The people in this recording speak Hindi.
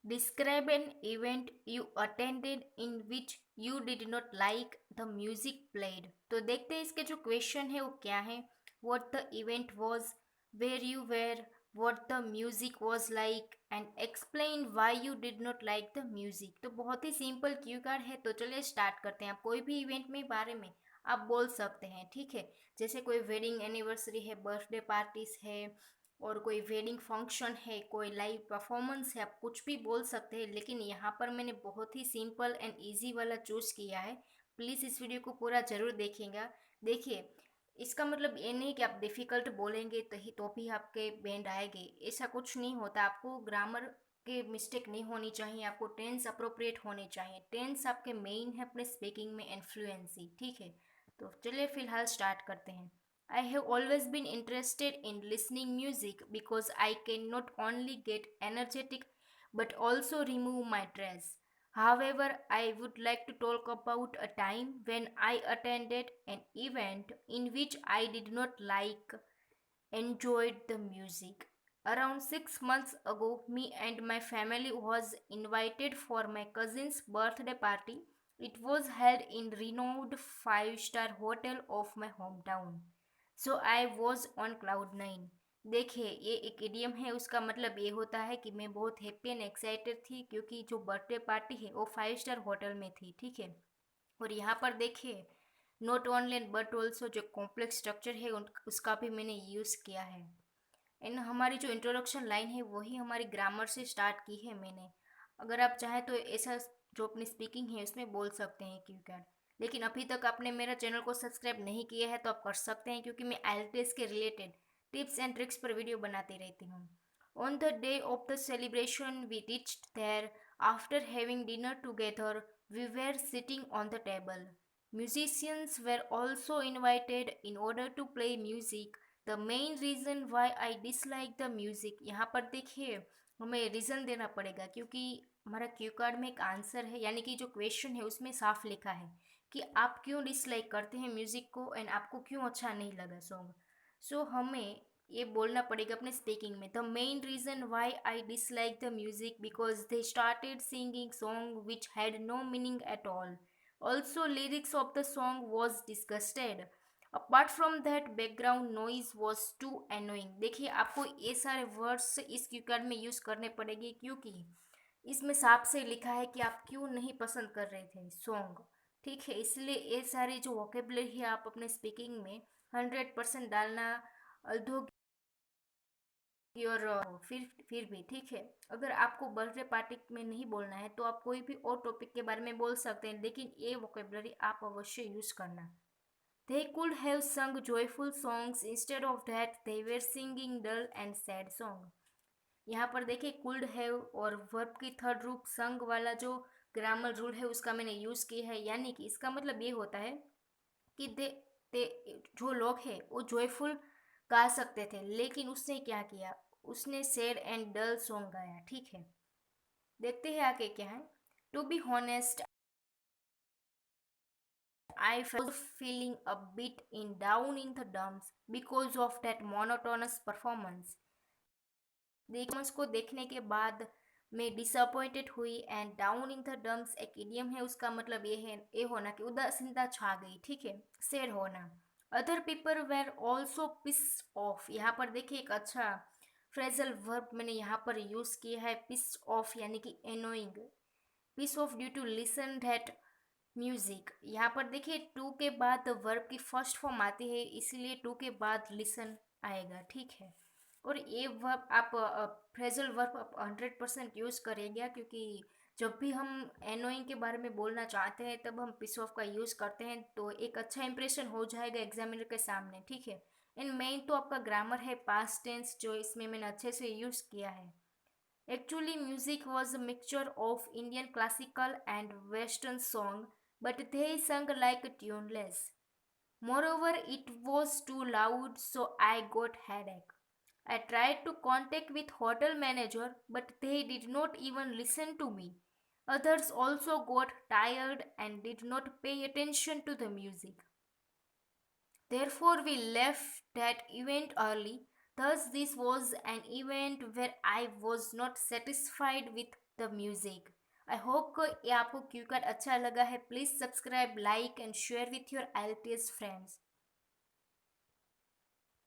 Describe an event you attended in which you did not like the music played. तो देखते हैं इसके जो क्वेश्चन है वो क्या है. What the event was, where you were, what the music was like and explain why you did not like the music. तो बहुत ही सिंपल क्यू कार्ड है. तो चलिए स्टार्ट करते हैं. आप कोई भी इवेंट में बारे में आप बोल सकते हैं, ठीक है. जैसे कोई वेडिंग एनिवर्सरी है, बर्थडे पार्टीज है, और कोई वेडिंग फंक्शन है, कोई लाइव परफॉर्मेंस है, आप कुछ भी बोल सकते हैं. लेकिन यहाँ पर मैंने बहुत ही सिंपल एंड इजी वाला चूज़ किया है. प्लीज़ इस वीडियो को पूरा ज़रूर देखेंगे. देखिए, इसका मतलब ये नहीं कि आप डिफ़िकल्ट बोलेंगे तो भी आपके बैंड आएंगे, ऐसा कुछ नहीं होता. आपको ग्रामर के मिस्टेक नहीं होनी चाहिए, आपको टेंस अप्रोप्रिएट होने चाहिए. टेंस आपके मेन है अपने स्पीकिंग में इन्फ्लुएंसी, ठीक है. तो चलिए फिलहाल स्टार्ट करते हैं. I have always been interested in listening music because I can not only get energetic but also remove my stress. However, I would like to talk about a time when I attended an event in which I did not like enjoyed the music. Around 6 months ago, me and my family was invited for my cousin's birthday party. It was held in renowned five-star hotel of my hometown. So I was on cloud 9. देखिए, ये एक इडियम है. उसका मतलब ये होता है कि मैं बहुत हैप्पी एंड एक्साइटेड थी क्योंकि जो बर्थडे पार्टी है वो 5 स्टार होटल में थी, ठीक है. और यहाँ पर देखिए, नॉट ओनली बट ऑल्सो जो कॉम्प्लेक्स स्ट्रक्चर है उसका भी मैंने यूज़ किया है. एंड हमारी जो इंट्रोडक्शन लाइन है वही हमारी ग्रामर से स्टार्ट की है मैंने. अगर आप चाहें तो ऐसा जो अपनी स्पीकिंग है उसमें बोल सकते हैं क्यू कैट. लेकिन अभी तक आपने मेरा चैनल को सब्सक्राइब नहीं किया है तो आप कर सकते हैं, क्योंकि मैं आईएलटीएस के रिलेटेड टिप्स एंड ट्रिक्स पर वीडियो बनाती रहती हूँ. On the day of the celebration we reached there. After having dinner together, we were sitting on the table. Musicians were also invited in order to play music. The main reason why I dislike the music. यहाँ पर देखिए, हमें रीज़न देना पड़ेगा क्योंकि हमारा क्यू कार्ड में एक आंसर है, यानी कि जो क्वेश्चन है उसमें साफ लिखा है कि आप क्यों डिसलाइक करते हैं म्यूज़िक को एंड आपको क्यों अच्छा नहीं लगा सॉन्ग. सो हमें ये बोलना पड़ेगा अपने स्पीकिंग में. The main reason why I dislike the music because they started singing song which had no meaning at all. Also lyrics of the song was disgusted. Apart from that background noise was too annoying. देखिए, आपको ये सारे वर्ड्स इस क्यू कार्ड में यूज़ करने पड़ेंगे क्योंकि इसमें साफ से लिखा है कि आप क्यों नहीं पसंद कर रहे थे सॉन्ग, ठीक है. इसलिए ये सारी जो वोकेबलरी है आप अपने स्पीकिंग में 100% डालना अधोगी. और फिर भी ठीक है. अगर आपको बर्थडे पार्टी में नहीं बोलना है तो आप कोई भी और टॉपिक के बारे में बोल सकते हैं, लेकिन ये वोकेबलरी आप अवश्य यूज़ करना. They could have sung joyful songs. Instead of that, they were singing dull and sad song. यहाँ पर देखिए, could have और वर्ब की थर्ड रूप संग वाला जो ग्रामर रूल है उसका मैंने यूज़ किया है. यानी कि इसका मतलब ये होता है कि दे जो लोग हैं वो जॉयफुल गा सकते थे, लेकिन उसने क्या किया, उसने सैड एंड डल सॉन्ग गाया, ठीक है. देखते हैं आगे क्या है. To be honest, I was feeling a bit in down in the dumps because of that monotonous performance. Performance को देखने के बाद मैं डिसअपॉइंटेड हुई. And down in the dumps एक इडियम है, उसका मतलब ये है ये होना कि उदासीनता छा गई, ठीक है, सैड होना. Other people were also piss off. यहाँ पर देखिए एक अच्छा फ्रेजल वर्ब मैंने यहाँ पर यूज़ किया है, पिस ऑफ यानी कि annoying. Pissed off due to listen that music. यहाँ पर देखिए टू के बाद वर्ब की फर्स्ट फॉर्म आती है, इसीलिए टू के बाद लिसन आएगा, ठीक है. और ये वर्ब आप फ्रेजल वर्ब आप 100% यूज़ करेंगे, क्योंकि जब भी हम एनोइंग के बारे में बोलना चाहते हैं तब हम पिस ऑफ का यूज़ करते हैं, तो एक अच्छा इंप्रेशन हो जाएगा एग्जामिनर के सामने, ठीक है. एंड मेन तो आपका ग्रामर है पास्ट टेंस, जो इसमें मैंने अच्छे से यूज़ किया है. Actually, music was a mixture of Indian classical and Western song, but they sung like tuneless. Moreover, it was too loud, so I got headache. I tried to contact with hotel manager, but they did not even listen to me. Others also got tired and did not pay attention to the music. Therefore, we left that event early. Thus, this was an event where I was not satisfied with the music. I hope को ये आपको क्यू कार्ड अच्छा लगा है. Please subscribe, like and share with your IELTS friends.